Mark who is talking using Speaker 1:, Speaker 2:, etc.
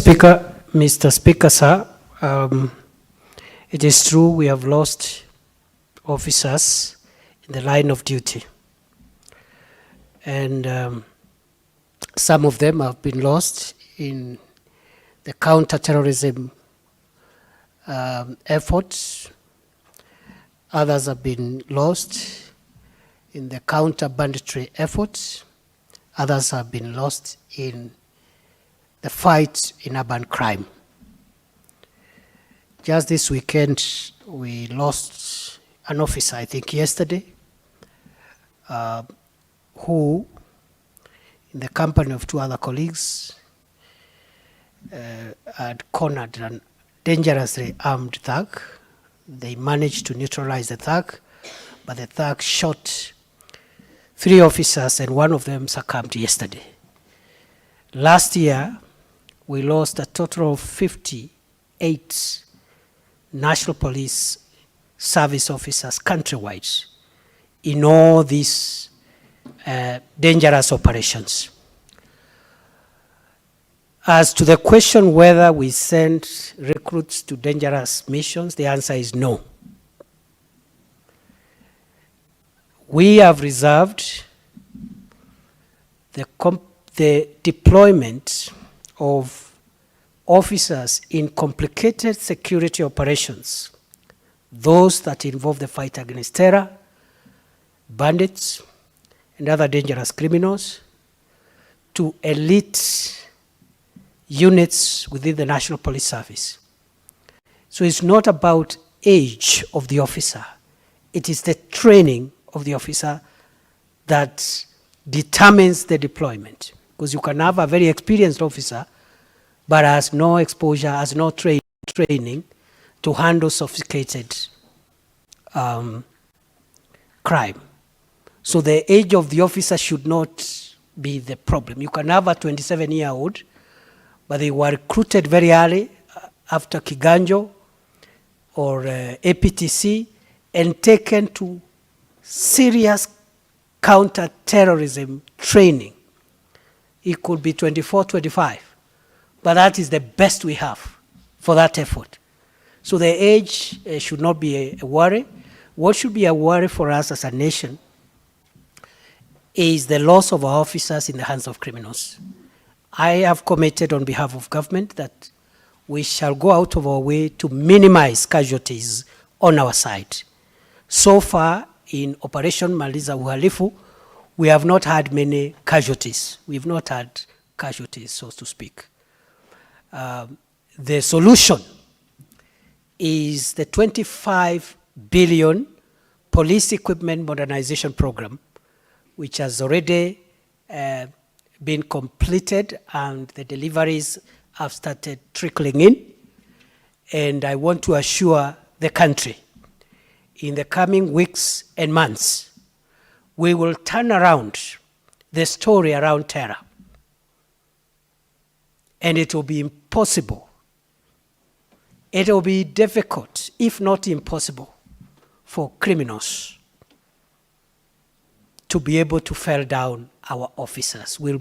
Speaker 1: Mr. Speaker, sir, it is true we have lost officers in the line of duty. And some of them have been lost in the counter-terrorism efforts. Others have been lost in the counter-banditry efforts. Others have been lost in the fight in urban crime. Just this weekend, we lost an officer, I think yesterday, who, in the company of two other colleagues, had cornered a dangerously armed thug. They managed to neutralize the thug, but the thug shot 3 officers and one of them succumbed yesterday. Last year, we lost a total of 58 National Police Service officers countrywide in all these dangerous operations. As to the question whether we send recruits to dangerous missions, the answer is no. We have reserved the deployment of officers in complicated security operations, those that involve the fight against terror, bandits, and other dangerous criminals, to elite units within the National Police Service. So it's not about age of the officer. It is the training of the officer that determines the deployment. Because you can have a very experienced officer, but has no exposure, has no training to handle sophisticated crime. So the age of the officer should not be the problem. You can have a 27-year-old, but they were recruited very early after Kiganjo or APTC and taken to serious counter-terrorism training. It could be 24, 25, but that is the best we have for that effort. So the age should not be a worry. What should be a worry for us as a nation is the loss of our officers in the hands of criminals. I have committed on behalf of government that we shall go out of our way to minimize casualties on our side. So far, in Operation Maliza Uhalifu, we have not had many casualties. We've not had casualties, so to speak. The solution is the 25 billion police equipment modernization program, which has already been completed and the deliveries have started trickling in. And I want to assure the country, in the coming weeks and months, we will turn around the story around terror. And it will be impossible. It will be difficult, if not impossible, for criminals to be able to fell down our officers. We'll